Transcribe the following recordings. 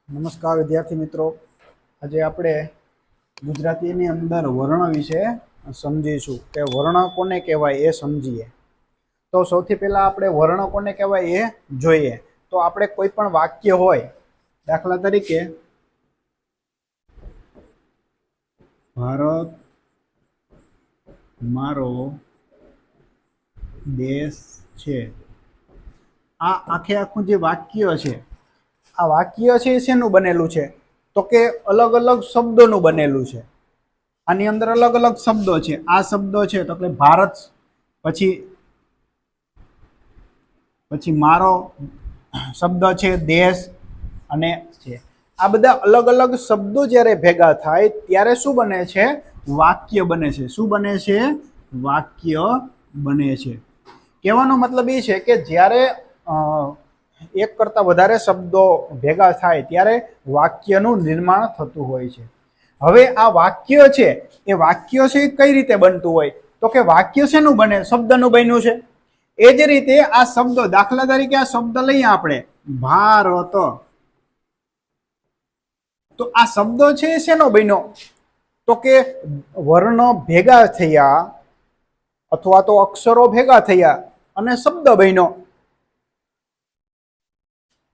નમસ્કાર વિદ્યાર્થી મિત્રો, આજે આપણે ગુજરાતીની અંદર વર્ણ વિશે સમજીશું કે વર્ણ કોને કહેવાય એ સમજીએ. તો સૌથી પહેલા આપણે વર્ણ કોને કહેવાય એ જોઈએ. તો આપણે કોઈ પણ વાક્ય હોય, દાખલા તરીકે ભારત મારો દેશ છે, આ આખે આખું જે વાક્ય છે, આ વાક્ય છે એ શેનું બનેલું છે? તો કે અલગ અલગ શબ્દોનું બનેલું છે. આની અંદર અલગ અલગ શબ્દો છે. આ શબ્દો છે તો કે ભારત, પછી મારો શબ્દ છે દેશ, અને છે આ બધા અલગ અલગ શબ્દો જ્યારે ભેગા થાય ત્યારે શું બને છે? વાક્ય બને છે. શું બને છે? વાક્ય બને છે. કહેવાનો મતલબ એ છે કે જ્યારે એક કરતાં વધારે શબ્દો ભેગા થાય ત્યારે વાક્યનું નિર્માણ થતું હોય છે. હવે આ વાક્ય છે એ વાક્ય છે કઈ રીતે બનતું હોય? તો કે વાક્ય શેનું બને? શબ્દનું બન્યું છે. એ જ રીતે આ શબ્દો, દાખલા તરીકે આ શબ્દ લઈએ આપણે ભારત, તો આ શબ્દો છે શેનો બન્યો? તો કે વર્ણ ભેગા થયા અથવા તો અક્ષરો ભેગા થયા અને શબ્દ બન્યો.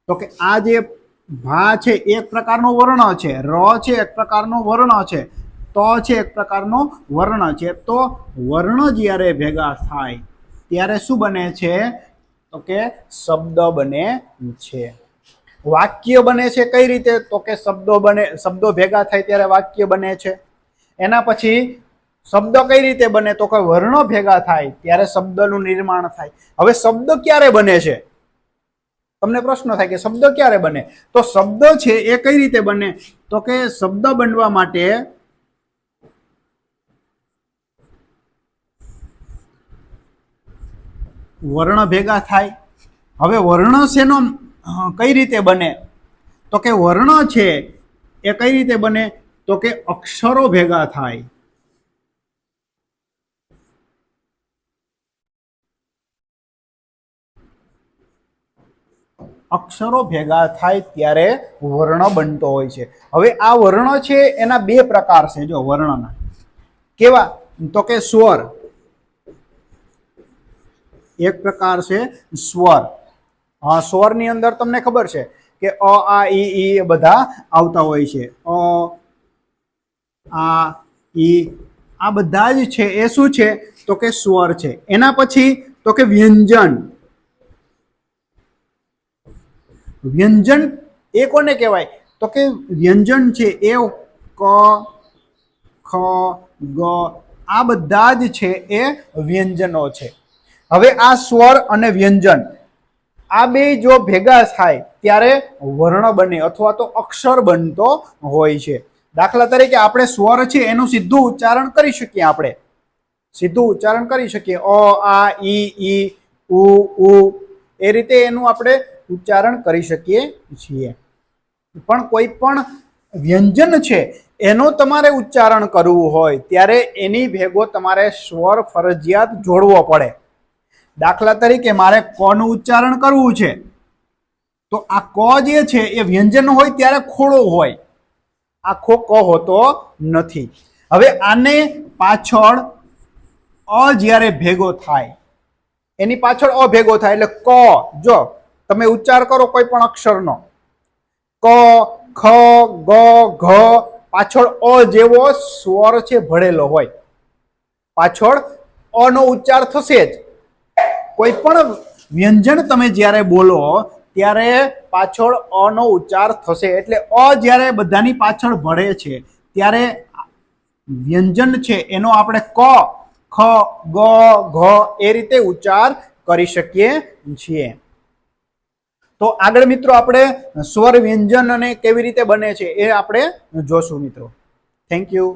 તો કે આ જે ભા છે એક પ્રકારનો વર્ણ છે, ર છે એક પ્રકારનો વર્ણ છે, ત છે એક પ્રકારનો વર્ણ છે. તો વર્ણ જ્યારે ભેગા થાય ત્યારે શું બને છે? તો કે શબ્દ બને છે. વાક્ય બને છે કઈ રીતે? તો કે શબ્દો ભેગા થાય ત્યારે વાક્ય બને છે. એના પછી શબ્દ કઈ રીતે બને? તો કે વર્ણો ભેગા થાય ત્યારે શબ્દનું નિર્માણ થાય. હવે શબ્દ ક્યારે બને છે? તમને પ્રશ્ન થાય કે શબ્દ ક્યારે બને? તો શબ્દ છે એ કઈ રીતે બને? તો કે શબ્દ બનવા માટે વર્ણ ભેગા થાય. હવે વર્ણ શેનો કઈ રીતે બને? તો કે વર્ણ છે એ કઈ રીતે બને? તો કે અક્ષરો ભેગા થાય. અક્ષરો ભેગા થાય ત્યારે વર્ણ બનતો હોય છે. હવે આ વર્ણ છે એના બે પ્રકાર છે. જો વર્ણના કેવા? તો કે સ્વર, એક પ્રકાર છે સ્વર. હા, સ્વરની અંદર તમને ખબર છે કે અ, આ, ઈ બધા આવતા હોય છે. અ, આ, ઈ આ બધા જ છે એ શું છે? તો કે સ્વર છે. એના પછી તો કે વ્યંજન. વ્યંજન એ કોને કહેવાય? તો કે વ્યંજન છે એ ક, ખ, ગ આ બધા જ છે એ વ્યંજનો છે. હવે આ સ્વર અને વ્યંજન આ બે જો ભેગા થાય ત્યારે વર્ણ બને અથવા તો અક્ષર બનતો હોય છે. દાખલા તરીકે આપણે સ્વર છે એનું સીધું ઉચ્ચારણ કરી શકીએ. આપણે સીધું ઉચ્ચારણ કરી શકીએ. અ, આ, ઈ, ઉ, એ રીતે એનું આપણે ઉચ્ચારણ કરી શકીએ છીએ. પણ કોઈ પણ વ્યંજન છે એનું તમારે ઉચ્ચારણ કરવું હોય ત્યારે એની ભેગો તમારે સ્વર ફરજિયાત જોડવો પડે. દાખલા તરીકે મારે ક નું ઉચ્ચારણ કરવું છે તો આ ક જે છે એ વ્યંજન હોય ત્યારે ખોડો હોય, આખો ક હોતો નથી. હવે આને પાછળ અ જ્યારે ભેગો થાય, એની પાછળ અ ભેગો થાય એટલે ક. જો તમે ઉચ્ચાર કરો કોઈ પણ અક્ષરનો, ક, ખ, ગ, ઘ, પાછળ અ જેવો સ્વર છે ભળેલો હોય, પાછળ અ નો ઉચ્ચાર થશે જ. કોઈ પણ વ્યંજન તમે જ્યારે બોલો ત્યારે પાછળ અ નો ઉચ્ચાર થશે. એટલે અ જ્યારે બધાની પાછળ ભળે છે ત્યારે વ્યંજન છે એનો આપણે ક, ખ, ગ, ઘ એ રીતે ઉચ્ચાર કરી શકીએ છીએ. તો આગળ મિત્રો આપણે સ્વર વ્યંજન અને કેવી રીતે બને છે એ આપણે જોશું મિત્રો. Thank you.